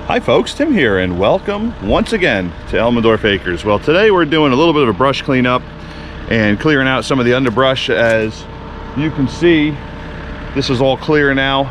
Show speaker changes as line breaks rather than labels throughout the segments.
Hi folks, Tim here, and welcome once again to Elmendorf Acres. Well, today we're doing a little bit of a brush cleanup and clearing out some of the underbrush. As you can see, this is all clear now.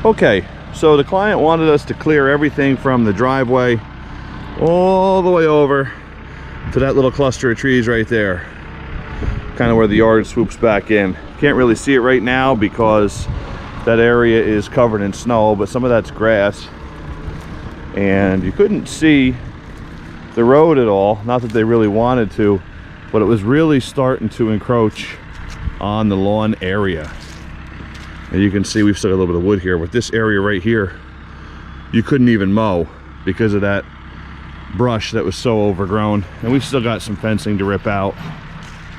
Okay, so the client wanted us to clear everything from the driveway all the way over to that little cluster of trees right there, kind of where the yard swoops back in. Can't really see it right now because that area is covered in snow, but some of that's grass, and you couldn't see the road at all. Not that they really wanted to, but it was really starting to encroach on the lawn area. And you can see we've still got a little bit of wood here, but this area right here you couldn't even mow because of that brush that was so overgrown. And we've still got some fencing to rip out,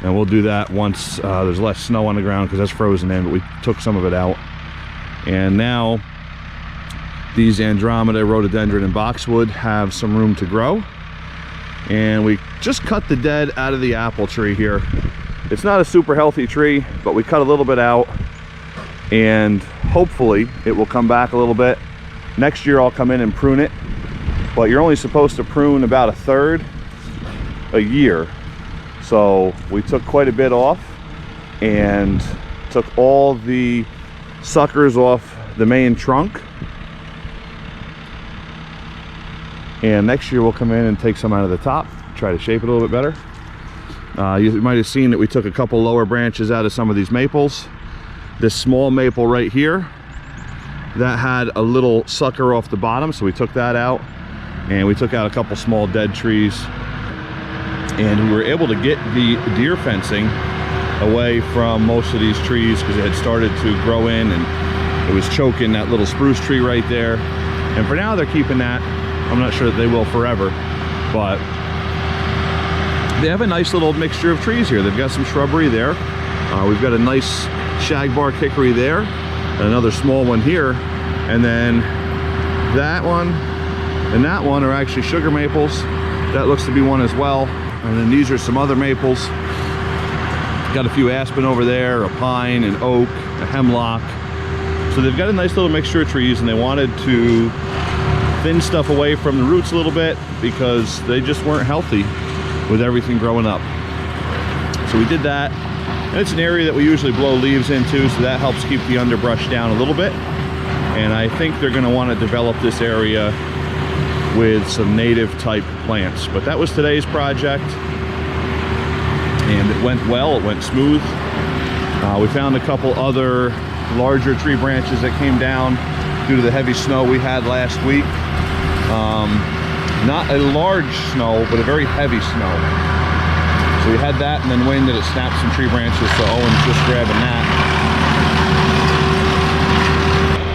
and we'll do that once there's less snow on the ground, because that's frozen in, but we took some of it out. And now these Andromeda, rhododendron, and boxwood have some room to grow. And we just cut the dead out of the apple tree here. It's not a super healthy tree, but we cut a little bit out, and hopefully it will come back a little bit. Next year I'll come in and prune it, but you're only supposed to prune about 1/3 a year. So we took quite a bit off and took all the suckers off the main trunk, and next year we'll come in and take some out of the top, try to shape it a little bit better. You might have seen that we took a couple lower branches out of some of these maples. This small maple right here, that had a little sucker off the bottom, so we took that out, and we took out a couple small dead trees, and we were able to get the deer fencing away from most of these trees because it had started to grow in, and it was choking that little spruce tree right there. And for now they're keeping that. I'm not sure that they will forever, but they have a nice little mixture of trees here. They've got some shrubbery there. We've got a nice shagbark hickory there, and another small one here, and then that one and that one are actually sugar maples. That looks to be one as well. And then these are some other maples. Got a few aspen over there, a pine, an oak, a hemlock. So they've got a nice little mixture of trees, and they wanted to thin stuff away from the roots a little bit because they just weren't healthy with everything growing up. So we did that, and it's an area that we usually blow leaves into, so that helps keep the underbrush down a little bit. And I think they're going to want to develop this area with some native type plants. But that was today's project, and it went well, it went smooth. We found a couple other larger tree branches that came down due to the heavy snow we had last week. Not a large snow, but a very heavy snow. So we had that, and then wind, and it snapped some tree branches, so Owen's just grabbing that.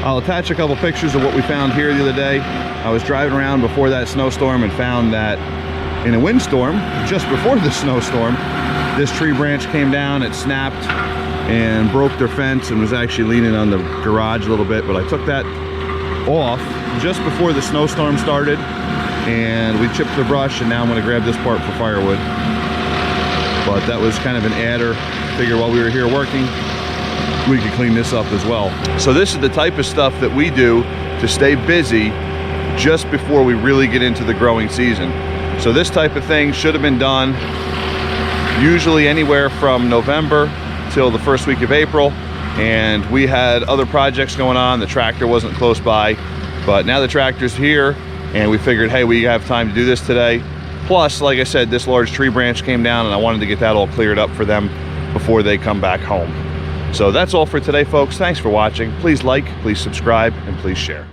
I'll attach a couple pictures of what we found here the other day. I was driving around before that snowstorm and found that in a windstorm, just before the snowstorm, this tree branch came down, it snapped and broke their fence and was actually leaning on the garage a little bit, but I took that off just before the snowstorm started, and we chipped the brush, and now I'm going to grab this part for firewood. But that was kind of an adder. Figure while we were here working, we could clean this up as well. So this is the type of stuff that we do to stay busy just before we really get into the growing season. So this type of thing should have been done usually anywhere from November till the first week of April, and we had other projects going on. The tractor wasn't close by, but now the tractor's here, and we figured, hey, we have time to do this today. Plus, like I said, this large tree branch came down, and I wanted to get that all cleared up for them before they come back home. So that's all for today, folks. Thanks for watching. Please like, please subscribe, and please share.